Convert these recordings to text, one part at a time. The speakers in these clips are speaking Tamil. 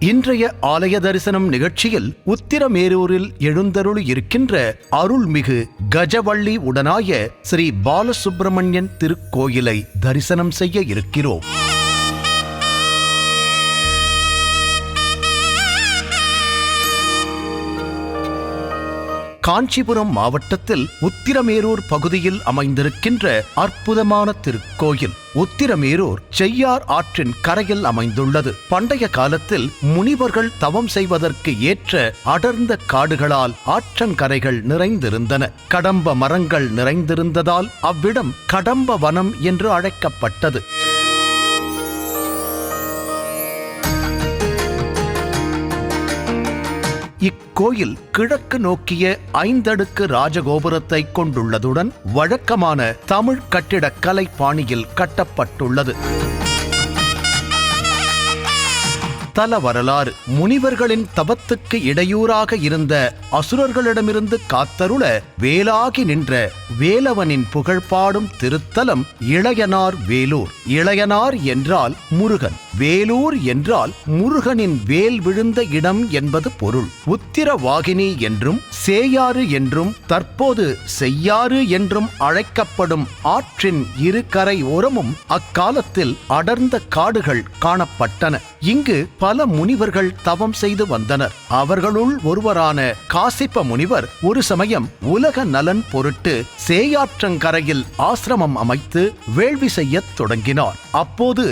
இன்றைய ஆலய தரிசனம் நிகழ்ச்சியில் உத்திரமேரூரில் எழுந்தருளி இருக்கின்ற அருள்மிகு கஜவள்ளி உடனாய ஸ்ரீ பாலசுப்பிரமணியன் திருக்கோயிலை தரிசனம் செய்ய இருக்கிறோம். காஞ்சிபுரம் மாவட்டத்தில் உத்திரமேரூர் பகுதியில் அமைந்திருக்கின்ற அற்புதமான திருக்கோயில். உத்திரமேரூர் செய்யார் ஆற்றின் கரையில் அமைந்துள்ளது. பண்டைய காலத்தில் முனிவர்கள் தவம் செய்வதற்கு ஏற்ற அடர்ந்த காடுகளால் ஆற்றங்கரைகள் நிறைந்திருந்தன. கடம்ப மரங்கள் நிறைந்திருந்ததால் அவ்விடம் கடம்ப வனம் என்று அழைக்கப்பட்டது. இக்கோயில் கிழக்கு நோக்கிய 5 அடுக்கு ராஜகோபுரத்தை கொண்டுள்ளதுடன் வழக்கமான தமிழ் கட்டிடக்கலை பாணியில் கட்டப்பட்டுள்ளது. தல வரலாறு: முனிவர்களின் தவத்துக்கு இடையூறாக இருந்த அசுரர்களிடமிருந்து காத்தருள வேலாகி நின்ற வேலவனின் புகழ்பாடும் திருத்தலம் இளையனார் வேலூர். இளையனார் என்றால் முருகன், வேலூர் என்றால் முருகனின் வேல் விழுந்த இடம் என்பது பொருள். உத்திரவாகினி என்றும் சேயாறு என்றும் தற்போது செய்யாறு என்றும் அழைக்கப்படும் ஆற்றின் இரு கரை ஓரமும் அக்காலத்தில் அடர்ந்த காடுகள் காணப்பட்டன. இங்கு பல முனிவர்கள் தவம் செய்து வந்தனர். அவர்களுள் ஒருவரான காசிப்ப முனிவர் ஒரு சமயம் உலக நலன் பொருட்டு சேயாற்றங்கரையில் ஆசிரமம் அமைத்து வேள்வி செய்யத் தொடங்கினார். அப்போது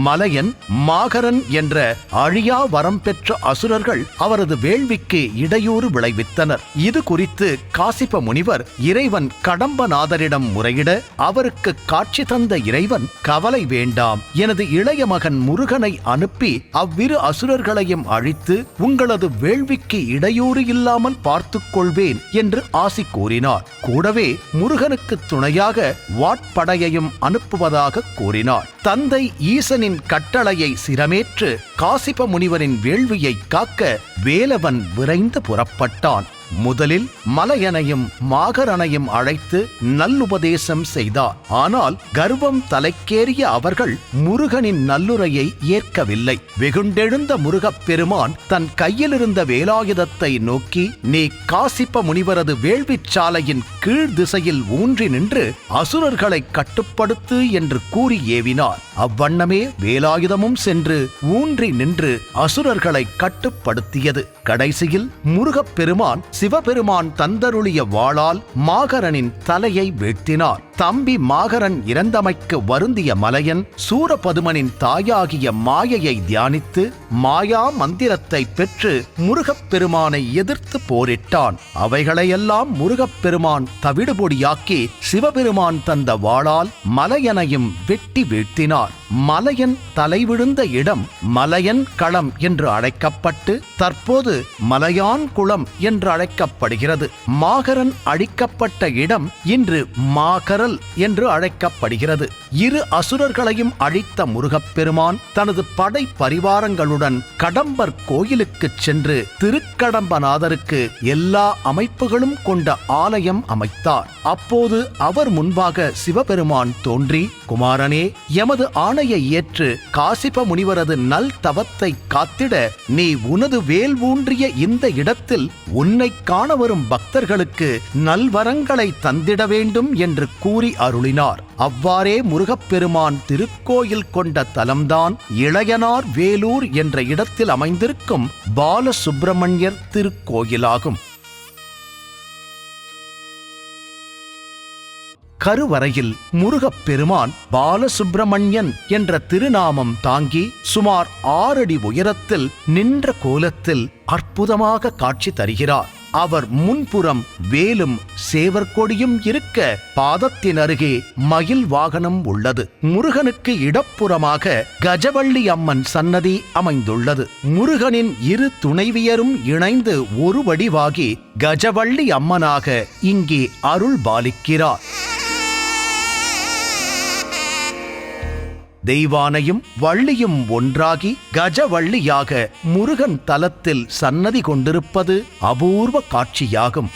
மலையன், மாகரன் என்ற அழியா வரம் பெற்ற அசுரர்கள் அவரது வேள்விக்கு இடையூறு விளைவித்தனர். இது குறித்து காசிப்ப முனிவர் இறைவன் கடம்பநாதரிடம் முறையிட அவருக்கு காட்சி தந்த இறைவன், கவலை வேண்டாம், எனது இளைய மகன் முருகனை அனுப்பி அவ்விரு அசுரர்களையும் அழித்து உங்களது வேள்விக்கு இடையூறு இல்லாமல் பார்த்துக் கொள்வேன் என்று ஆசி கூறினார். கூடவே முருகனுக்கு துணையாக வாட்படையையும் அனுப்புவதாக கூறினார். தந்தை ஈசனின் கட்டளையை சிரமேற்று காசிப்ப முனிவரின் வேள்வியை காக்க வேலவன் விரைந்து புறப்பட்டான். முதலில் மலையனையும் மாகரனையும் அழைத்து நல்லுபதேசம் செய்தார். ஆனால் கர்வம் தலைக்கேறிய அவர்கள் முருகனின் நல்லுரையை ஏற்கவில்லை. வெகுண்டெழுந்த முருகப்பெருமான் தன் கையிலிருந்த வேலாயுதத்தை நோக்கி, நீ காசிப்ப முனிவரது வேள்விச்சாலையின் கீழ் திசையில் ஊன்றி நின்று அசுரர்களை கட்டுப்படுத்து என்று கூறி ஏவினார். அவ்வண்ணமே வேலாயுதமும் சென்று ஊன்றி நின்று அசுரர்களை கட்டுப்படுத்தியது. கடைசியில் முருகப்பெருமான் சிவபெருமான் தந்தருளிய வாளால் மாகரனின் தலையை வீழ்த்தினார். தம்பி மாகரன் இறந்தமைக்கு வருந்திய மலையன் சூரபதுமனின் தாயாகிய மாயையை தியானித்து மாயா மந்திரத்தை பெற்று முருகப்பெருமானை எதிர்த்து போரிட்டான். அவைகளையெல்லாம் முருகப்பெருமான் தவிடுபொடியாக்கி சிவபெருமான் தந்த வாளால் மலையனையும் வெட்டி வீழ்த்தினார். மலையன் தலைவிழுந்த இடம் மலையன் களம் என்று அழைக்கப்பட்டு தற்போது மலையான் குளம் என்று அழைக்கப்படுகிறது. மாகரன் அழிக்கப்பட்ட இடம் இன்று மாகரல் என்று அழைக்கப்படுகிறது. இரு அசுரர்களையும் அழித்த முருகப்பெருமான் தனது படை பரிவாரங்களுடன் கடம்பர் கோயிலுக்கு சென்று திருக்கடம்பநாதருக்கு எல்லா அமைப்புகளும் கொண்ட ஆலயம் அமைத்தார். அப்போது அவர் முன்பாக சிவபெருமான் தோன்றி, குமாரனே, எமது ஆணையை ஏற்று காசிப்ப முனிவரது நல் தவத்தை காத்திட நீ உனது வேல் ஊன்றிய இந்த இடத்தில் உன்னை காண வரும் பக்தர்களுக்கு நல்வரங்களை தந்திட வேண்டும் என்று கூறி அருளினார். அவ்வாறே முருகப்பெருமான் திருக்கோயில் கொண்ட தலம்தான் இளையனார் வேலூர் என்ற இடத்தில் அமைந்திருக்கும் பாலசுப்பிரமணியர் திருக்கோயிலாகும். கருவறையில் முருகப்பெருமான் பாலசுப்பிரமணியன் என்ற திருநாமம் தாங்கி சுமார் 6 அடி உயரத்தில் நின்ற கோலத்தில் அற்புதமாக காட்சி தருகிறார். அவர் முன்புறம் வேலும் சேவற்கொடியும் இருக்க பாதத்தின் அருகே மயில் வாகனம் உள்ளது. முருகனுக்கு இடப்புறமாக கஜவள்ளி அம்மன் சன்னதி அமைந்துள்ளது. முருகனின் இரு துணைவியரும் இணைந்து ஒரு வடிவாகி கஜவள்ளி அம்மனாக இங்கே அருள் பாலிக்கிறார். தெய்வானையும் வள்ளியும் ஒன்றாகி கஜவள்ளியாக முருகன் தலத்தில் சன்னதி கொண்டிருப்பது அபூர்வ காட்சியாகும்.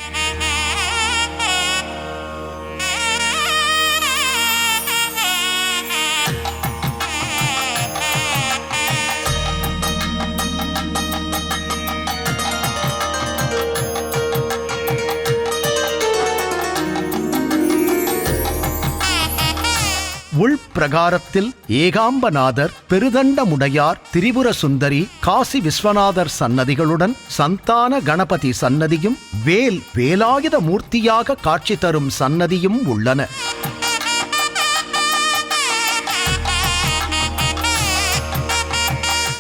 உள்பிரகாரத்தில் ஏகாம்பநாதர், பெருதண்டமுடையார், திரிபுர சுந்தரி, காசி விஸ்வநாதர் சன்னதிகளுடன் சந்தான கணபதி சன்னதியும் வேலாயுத மூர்த்தியாக காட்சி தரும் சன்னதியும் உள்ளன.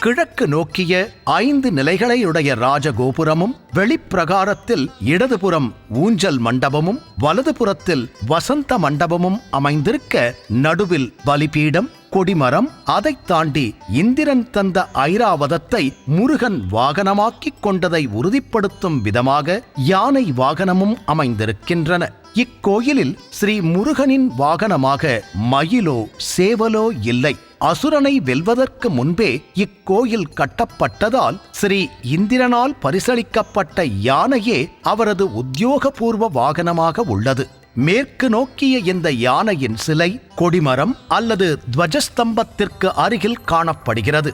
கிழக்கு நோக்கிய 5 நிலைகளையுடைய ராஜகோபுரமும், வெளிப்பிரகாரத்தில் இடதுபுறம் ஊஞ்சல் மண்டபமும், வலதுபுறத்தில் வசந்த மண்டபமும் அமைந்திருக்க, நடுவில் பலிபீடம், கொடிமரம், அதைத் தாண்டி இந்திரன் தந்த ஐராவதத்தை முருகன் வாகனமாக்கிக் கொண்டதை உறுதிப்படுத்தும் விதமாக யானை வாகனமும் அமைந்திருக்கின்றன. இக்கோயிலில் ஸ்ரீ முருகனின் வாகனமாக மயிலோ சேவலோ இல்லை. அசுரனை வெல்வதற்கு முன்பே இக்கோயில் கட்டப்பட்டதால் ஸ்ரீ இந்திரனால் பரிசளிக்கப்பட்ட யானையே அவரது உத்தியோகபூர்வ வாகனமாக உள்ளது. மேற்கு நோக்கிய இந்த யானையின் சிலை கொடிமரம் அல்லது துவஜஸ்தம்பத்திற்கு அருகில் காணப்படுகிறது.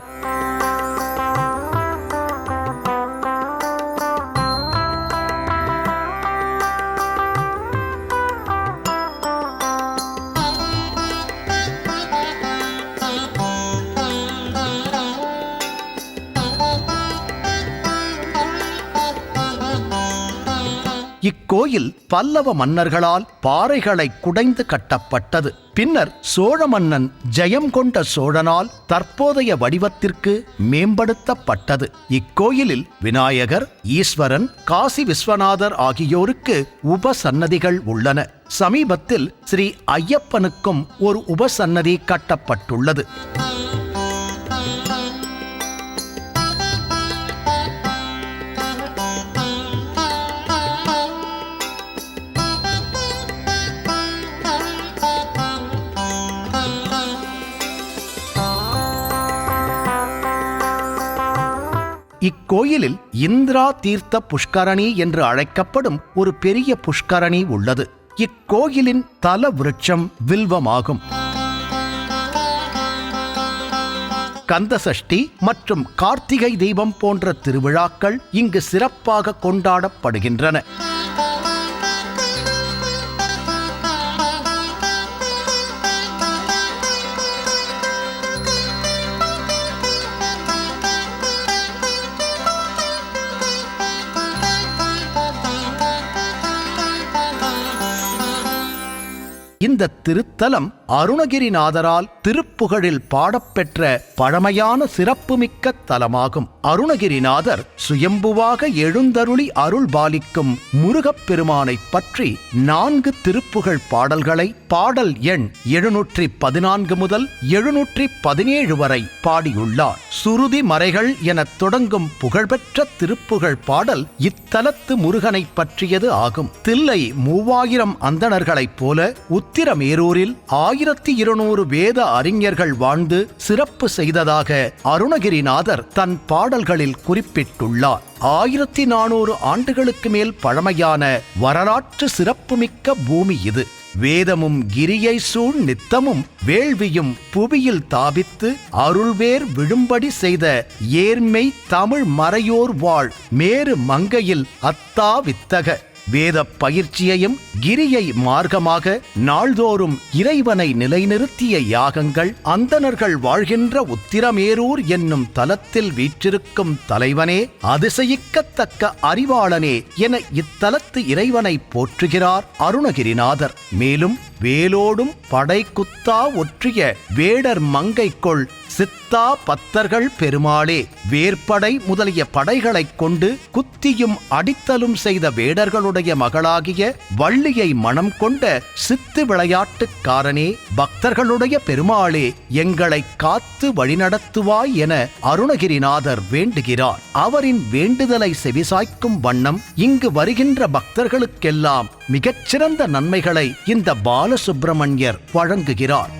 இக்கோயில் பல்லவ மன்னர்களால் பாறைகளை குடைந்து கட்டப்பட்டது. பின்னர் சோழ மன்னன் ஜெயம் கொண்ட சோழனால் தற்போதைய வடிவத்திற்கு மேம்படுத்தப்பட்டது. இக்கோயிலில் விநாயகர், ஈஸ்வரன், காசி விஸ்வநாதர் ஆகியோருக்கு உபசன்னதிகள் உள்ளன. சமீபத்தில் ஸ்ரீ ஐயப்பனுக்கும் ஒரு உபசன்னதி கட்டப்பட்டுள்ளது. இக்கோயிலில் இந்திரா தீர்த்த புஷ்கரணி என்று அழைக்கப்படும் ஒரு பெரிய புஷ்கரணி உள்ளது. இக்கோயிலின் தல விருட்சம் வில்வமாகும். கந்தசஷ்டி மற்றும் கார்த்திகை தீபம் போன்ற திருவிழாக்கள் இங்கு சிறப்பாக கொண்டாடப்படுகின்றன. இந்த திருத்தலம் அருணகிரிநாதரால் திருப்புகழில் பாடப்பெற்ற பழமையான சிறப்புமிக்க தலமாகும். அருணகிரிநாதர் சுயம்புவாக எழுந்தருளி அருள் பாலிக்கும் முருகப்பெருமானை பற்றி 4 திருப்புகழ் பாடல்களை பாடல் எண் 714 முதல் 717 வரை பாடியுள்ளார். சுருதி மறைகள் எனத் தொடங்கும் புகழ்பெற்ற திருப்புகழ் பாடல் இத்தலத்து முருகனை பற்றியது ஆகும். தில்லை 3000 அந்தணர்களைப் போல உத்திரமேரூரில் 1200 வேத அறிஞர்கள் வாழ்ந்து சிறப்பு செய்ததாக அருணகிரிநாதர் தன் பாடல்களில் குறிப்பிட்டுள்ளார். 1400 ஆண்டுகளுக்கு மேல் பழமையான வரலாற்று சிறப்புமிக்க பூமி இது. வேதமும் கிரியை சூழ் நித்தமும் வேள்வியும் புவியில் தாபித்து அருள்வேர் விழும்படி செய்த ஏர்மை தமிழ் மறையோர் வாழ் மேரு மங்கையில் அத்தா வித்தக வேத பயிற்சியையும் கிரியை மார்க்கமாக நாள்தோறும் இறைவனை நிலைநிறுத்திய யாகங்கள் அந்தணர்கள் வாழ்கின்ற உத்திரமேரூர் என்னும் தலத்தில் வீற்றிருக்கும் தலைவனே, அதிசயிக்கத்தக்க அறிவாளனே என இத்தலத்து இறைவனை போற்றுகிறார் அருணகிரிநாதர். மேலும் வேலோடும் படை குத்தா ஒற்றிய வேடர் மங்கைக்குள் சித்தா பத்தர்கள் பெருமாளே, வேற்படை முதலிய படைகளைக் கொண்டு குத்தியும் அடித்தலும் செய்த வேடர்களுடைய மகளாகிய வள்ளியை மனம் கொண்ட சித்து விளையாட்டுக்காரனே, பக்தர்களுடைய பெருமாளே, எங்களை காத்து வழிநடத்துவாய் என அருணகிரிநாதர் வேண்டுகிறார். அவரின் வேண்டுதலை செவிசாய்க்கும் வண்ணம் இங்கு வருகின்ற பக்தர்களுக்கெல்லாம் மிகச்சிறந்த நன்மைகளை இந்த பாலசுப்பிரமணியர் வழங்குகிறார்.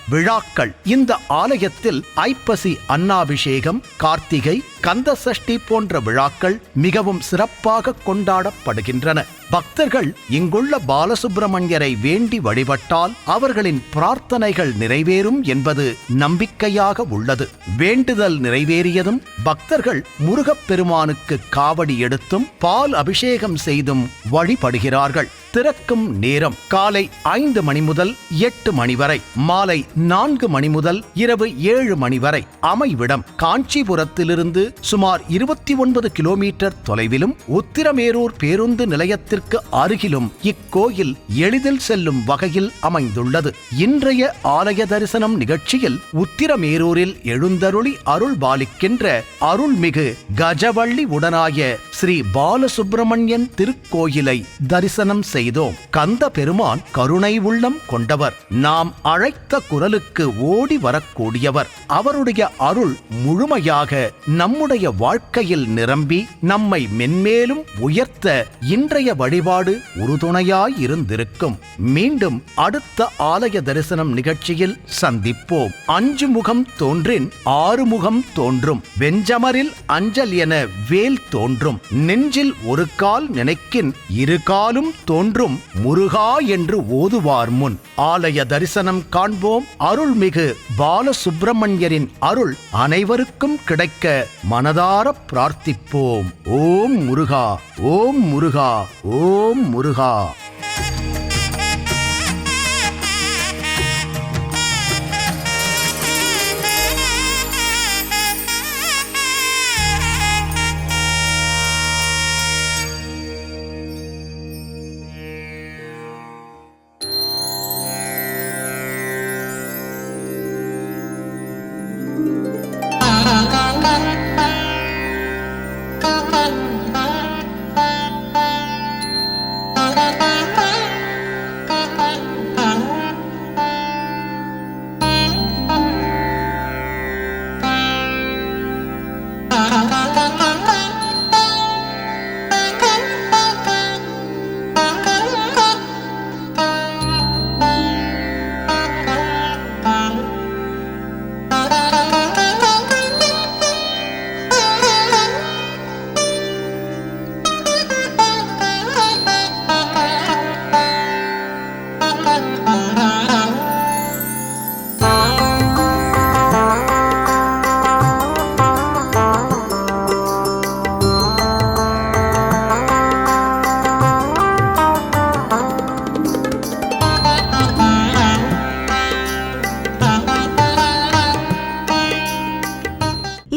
விழாக்கள். இந்த ஆலயத்தில் ஐப்பசி அன்னாபிஷேகம், கார்த்திகை, கந்த சஷ்டி போன்ற விழாக்கள் மிகவும் சிறப்பாக கொண்டாடப்படுகின்றன. பக்தர்கள் இங்குள்ள பாலசுப்பிரமணியரை வேண்டி வழிபட்டால் அவர்களின் பிரார்த்தனைகள் நிறைவேறும் என்பது நம்பிக்கையாக உள்ளது. வேண்டுதல் நிறைவேறியதும் பக்தர்கள் முருகப்பெருமானுக்கு காவடி எடுத்தும் பால் அபிஷேகம் செய்தும் வழிபடுகிறார்கள். திறக்கும் நேரம் காலை 5 மணி முதல் 8 மணி வரை, மாலை 4 மணி முதல் இரவு 7 மணி வரை. அமைவிடம் காஞ்சிபுரத்திலிருந்து சுமார் 29 கிலோமீட்டர் தொலைவிலும் உத்திரமேரூர் பேருந்து நிலையத்திற்கு அருகிலும் இக்கோயில் எளிதில் செல்லும் வகையில் அமைந்துள்ளது. இன்றைய ஆலய தரிசனம் நிகழ்ச்சியில் உத்திரமேரூரில் எழுந்தருளி அருள் பாலிக்கின்ற அருள்மிகு கஜவள்ளி உடனாய ஸ்ரீ பாலசுப்பிரமணியன் திருக்கோயிலை தரிசனம் செய்தோம். கந்த பெருமான் கருணை உள்ளம் கொண்டவர். நாம் அழைத்த குரலுக்கு ஓடி வரக்கூடியவர். அவருடைய அருள் முழுமையாக நம்முடைய வாழ்க்கையில் நிரம்பி நம்மை மென்மேலும் உயர்த்த இன்றைய வழிபாடு உறுதுணையாயிருந்திருக்கும். மீண்டும் அடுத்த ஆலய தரிசனம் நிகழ்ச்சியில் சந்திப்போம். 5 முகம் தோன்றின் 6 முகம் தோன்றும், வெஞ்சமரில் அஞ்சல் என வேல் தோன்றும், நெஞ்சில் ஒரு கால் நினைக்கின் 2 காலும் தோன்றும் முருகா என்று ஓதுவார் முன். ஆலய தரிசனம் காண்போம். அருள்மிகு பாலசுப்பிரமணியரின் அருள் அனைவருக்கும் கிடைக்க மனதார பிரார்த்திப்போம். ஓம் முருகா, ஓம் முருகா, ஓம் முருகா.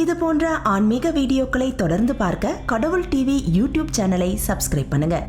இது போன்ற ஆன்மீக வீடியோக்களை தொடர்ந்து பார்க்க கடவுள் டிவி யூடியூப் சேனலை சப்ஸ்கிரைப் பண்ணுங்க.